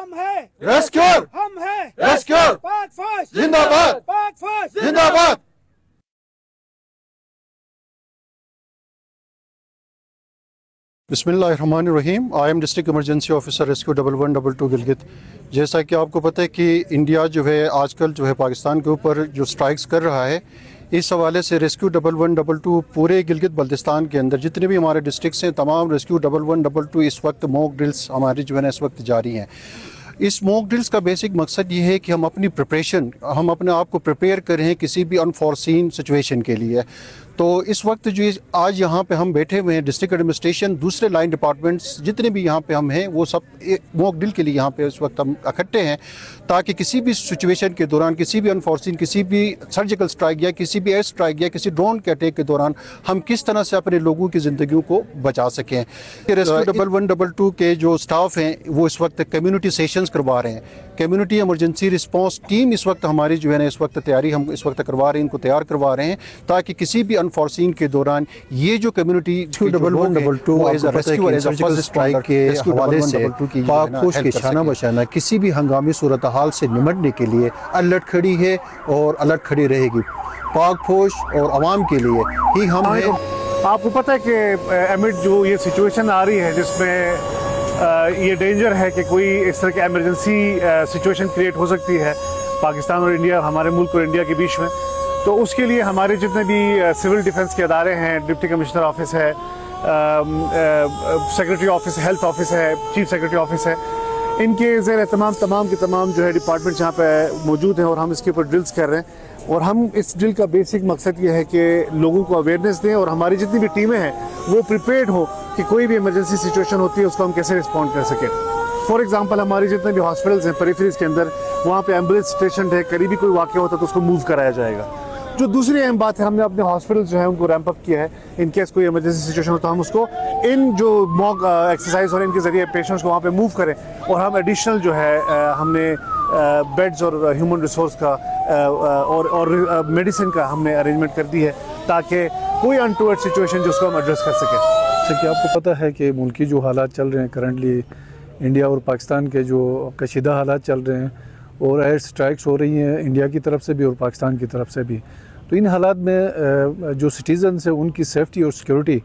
हम है रेस्क्यूर, हम है रेस्क्यूर, पाक फौज जिंदाबाद, पाक फौज जिंदाबाद। बिस्मिल्लाहिर्रहमानिर्रहीम। I am district emergency officer rescue 1112 Gilgit. जैसा कि आपको पता है कि इंडिया जो है आजकल जो है पाकिस्तान के ऊपर जो स्ट्राइक्स कर रहा है, इस हवाले से रेस्क्यू 1112 पूरे गिलगित बल्तिस्तान के अंदर जितने भी हमारे डिस्ट्रिक्ट्स हैं, तमाम रेस्क्यू 1112 इस वक्त मॉक ड्रिल्स हमारी जो है ना इस वक्त जारी हैं। इस मॉक ड्रिल्स का बेसिक मकसद ये है कि हम अपनी प्रिपरेशन, हम अपने आप को प्रिपेयर करें किसी भी अनफॉर्सीन सिचुएशन के लिए। तो इस वक्त जो आज यहाँ पे हम बैठे हुए हैं, डिस्ट्रिक्ट एडमिनिस्ट्रेशन, दूसरे लाइन डिपार्टमेंट्स जितने भी यहाँ पे हम हैं, वो सब मॉक ड्रिल के लिए यहाँ पे इस वक्त हम इकट्ठे हैं, ताकि किसी भी सिचुएशन के दौरान, किसी भी अनफॉर्सीन, किसी भी सर्जिकल स्ट्राइक या किसी भी एयर स्ट्राइक या किसी ड्रोन के अटैक के दौरान हम किस तरह से अपने लोगों की ज़िंदगियों को बचा सकें। रेस्क्यू 1112 के जो स्टाफ हैं वो इस वक्त कम्युनिटी सेशंस करवा रहे हैं। कम्युनिटी इमरजेंसी रिस्पांस टीम इस वक्त हमारी जो है ना इस वक्त तैयारी हम इस वक्त करवा रहे हैं, इनको तैयार करवा रहे हैं, ताकि किसी भी अनफॉर्सीन के दौरान ये जो कम्युनिटी 1112 स्ट्राइक के हवाले से पाक फौज के शाना बशाना किसी भी हंगामी सूरत हाल से निमटने के लिए अलर्ट खड़ी है और अलर्ट खड़ी रहेगी। पाक फौज और आवाम के लिए ही हम हैं। आपको पता है कि एमिड जो ये सिचुएशन आ रही है जिसमें ये डेंजर है कि कोई इस तरह की एमरजेंसी सिचुएशन क्रिएट हो सकती है पाकिस्तान और इंडिया, हमारे मुल्क और इंडिया के बीच में, तो उसके लिए हमारे जितने भी सिविल डिफेंस के अदारे हैं, डिप्टी कमिश्नर ऑफिस है, सेक्रेटरी ऑफिस, हेल्थ ऑफिस है, चीफ सेक्रेटरी ऑफिस है, इनके ज़ेर तमाम के तमाम जो है डिपार्टमेंट यहाँ पे मौजूद हैं और हम इसके ऊपर ड्रिल्स कर रहे हैं। और हम इस ड्रिल का बेसिक मकसद ये है कि लोगों को अवेयरनेस दें और हमारी जितनी भी टीमें हैं वो प्रिपेयर्ड हो कि कोई भी इमरजेंसी सिचुएशन होती है उसको हम कैसे रिस्पॉन्ड कर सकें। फॉर एग्जांपल हमारी जितने भी हॉस्पिटल्स हैं पेरिफेरीज के अंदर, वहाँ पे एम्बुलेंस स्टेशन है, करीबी कोई वाक़या होता है तो उसको मूव कराया जाएगा। जो दूसरी अहम बात है, हमने अपने हॉस्पिटल जो है उनको रैंप अप किया है। इन केस कोई इमरजेंसी सिचुएशन हो तो हम उसको इन जो मॉक एक्सरसाइज और इनके जरिए पेशेंट्स को वहाँ पे मूव करें। और हम एडिशनल जो है हमने बेड्स और ह्यूमन रिसोर्स का और मेडिसिन का हमने अरेंजमेंट कर दी है ताकि कोई अनटूवर्ड सिचुएशन जिसको हम एड्रेस कर सकें। जैसे कि आपको पता है कि मुल्की जो हालात चल रहे हैं करंटली, इंडिया और पाकिस्तान के जो कशीदा हालात चल रहे हैं और एयर स्ट्राइक्स हो रही हैं इंडिया की तरफ से भी और पाकिस्तान की तरफ से भी, तो इन हालात में जो सिटीज़न्स हैं उनकी सेफ्टी और सिक्योरिटी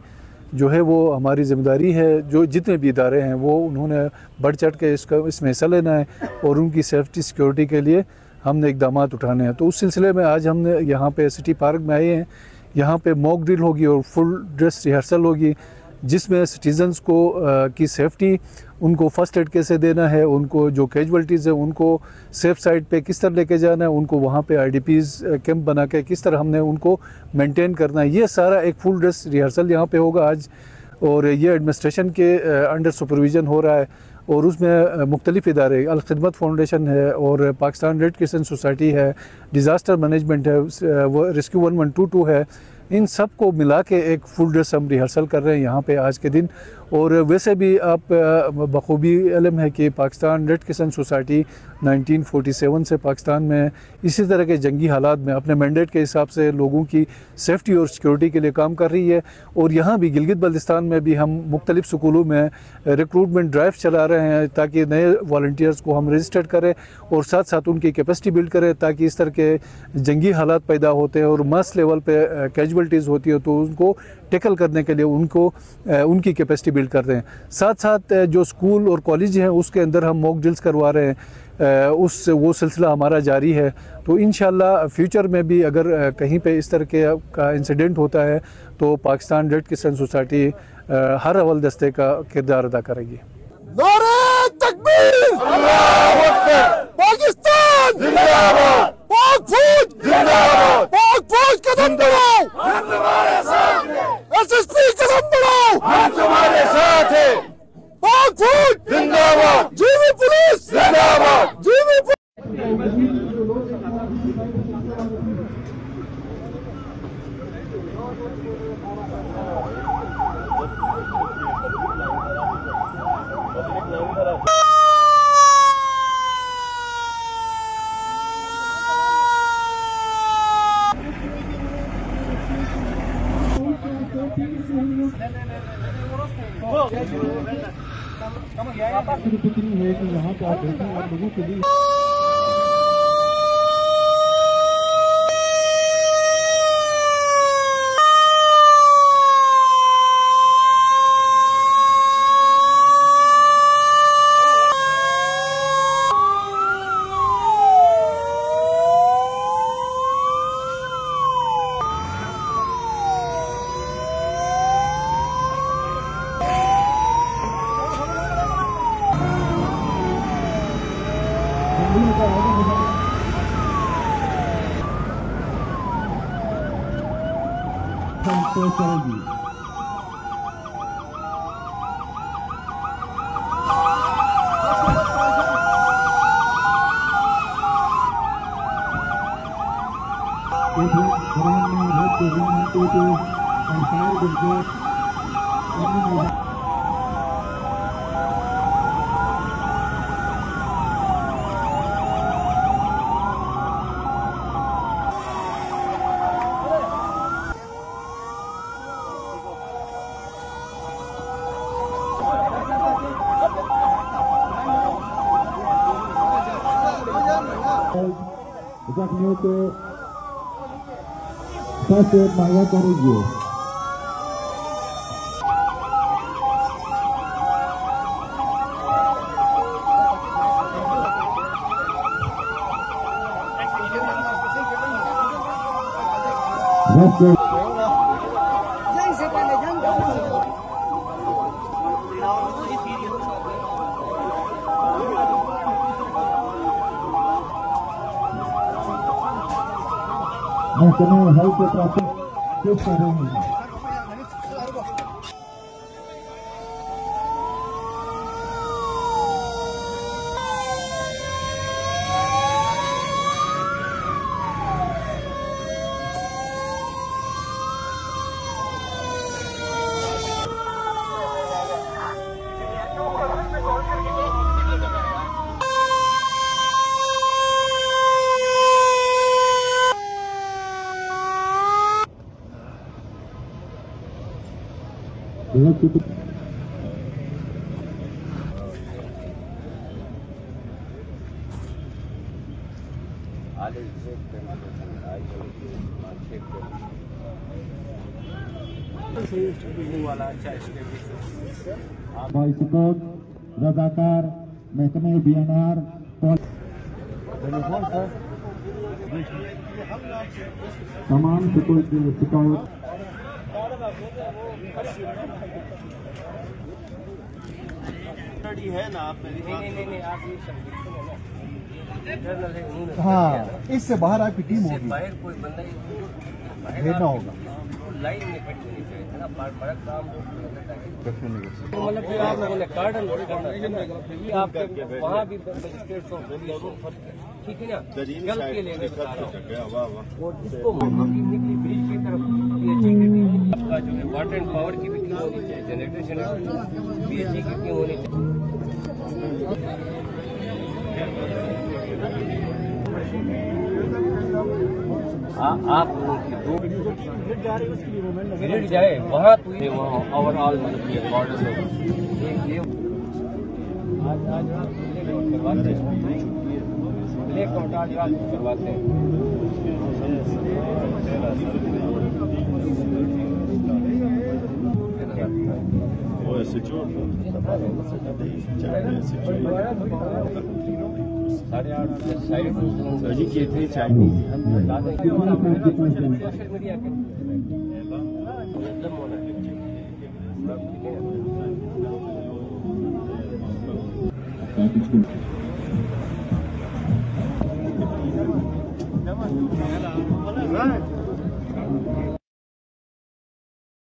जो है वो हमारी ज़िम्मेदारी है। जो जितने भी इदारे हैं वो उन्होंने बढ़ चढ़ के इसमें हिस्सा लेना है और उनकी सेफ्टी सिक्योरिटी के लिए हमने इकदाम उठाने हैं। तो उस सिलसिले में आज हमने यहाँ पे सिटी पार्क में आए हैं। यहाँ पे मॉक ड्रिल होगी और फुल ड्रेस रिहर्सल होगी जिसमें सिटीज़न्स को की सेफ्टी, उनको फ़र्स्ट एड कैसे देना है, उनको जो कैजुअल्टीज़ है उनको सेफ साइड पे किस तरह लेके जाना है, उनको वहाँ पे आईडीपीज़ कैंप बना के किस तरह हमने उनको मेंटेन करना है, ये सारा एक फुल ड्रेस रिहर्सल यहाँ पे होगा आज। और ये एडमिनिस्ट्रेशन के अंडर सुपरविज़न हो रहा है और उसमें मुख्तलिफ़ इदारे, अल खिदमत फाउंडेशन है और पाकिस्तान रेड क्रिसेंट सोसाइटी है, डिज़ास्टर मैनेजमेंट है, वो रेस्क्यू 1122 है, इन सब को मिला के एक फुल ड्रेस हम रिहर्सल कर रहे हैं यहाँ पे आज के दिन। और वैसे भी आप बखूबी इल्म है कि पाकिस्तान रेड क्रिसेंट सोसाइटी 1947 से पाकिस्तान में इसी तरह के जंगी हालात में अपने मैंडेट के हिसाब से लोगों की सेफ्टी और सिक्योरिटी के लिए काम कर रही है। और यहाँ भी गिलगित बल्तिस्तान में भी हम मुख्तलिफ स्कूलों में रिक्रूटमेंट ड्राइव चला रहे हैं ताकि नए वॉल्टियर्स को हम रजिस्टर्ड करें और साथ साथ उनकी कैपेसिटी बिल्ड करें ताकि इस तरह के जंगी हालात पैदा होते हैं और मास लेवल पे कैजुअल्टीज़ होती है तो उनको टैकल करने के लिए उनको उनकी कैपेसिटी बिल्ड कर रहे हैं। साथ साथ जो स्कूल और कॉलेज हैं उसके अंदर हम मॉक ड्रिल्स करवा रहे हैं, वो सिलसिला हमारा जारी है। तो इंशाल्लाह फ्यूचर में भी अगर कहीं पे इस तरह का इंसिडेंट होता है तो पाकिस्तान रेड क्रिसेंट सोसाइटी हर अव्वल दस्ते का किरदार अदा करेगी। नारे तकबीर, अल्लाहू अकबर, पाकिस्तान जिंदाबाद, पाक फौज जिंदाबाद, पाक फौज कदम बढ़ाओ, हम तुम्हारे साथ हैं, एसएसपी कदम बढ़ाओ, हम तुम्हारे साथ हैं, पाक फौज जिंदाबाद, जीवी पुलिस जिंदाबाद, जीवी सिर्फ इतनी है कि यहाँ पे आप देखें और लोगों के लिए करेगी। जख्मियों को फर्स्ट एड मुहैया करेगी। महकमे हल के प्राथमिक पेश कर रहे हैं। बाइसकोट रजाकार महकमे BNR तमाम सिक्योरिटी है ना आप हाँ, इससे बाहर आपकी टीम होगी, बाहर कोई बंदा भेजना होगा। लाइन में खड़ी होनी चाहिए ना, बड़ा काम मतलब कि आप लोगों ने कार्डन ये आपके वहाँ भी मजिस्ट्रेट ठीक है ना, जल्द के लिए बता रहा हूँ। और जिसको निकली ब्रिज की तरफ आपका जो है वाटर एंड पावर की भी टीम होनी चाहिए, जनरेटर PHE की टीम होनी चाहिए। आप ग्रिड जाए वहाँ तो वहाँ ओवरऑल मतलब ये बॉर्डर ये आज करवाते हैं, ब्लैक आउट आज रात करवाते हैं। साढ़े 8 साइड सोशल मीडिया के Right.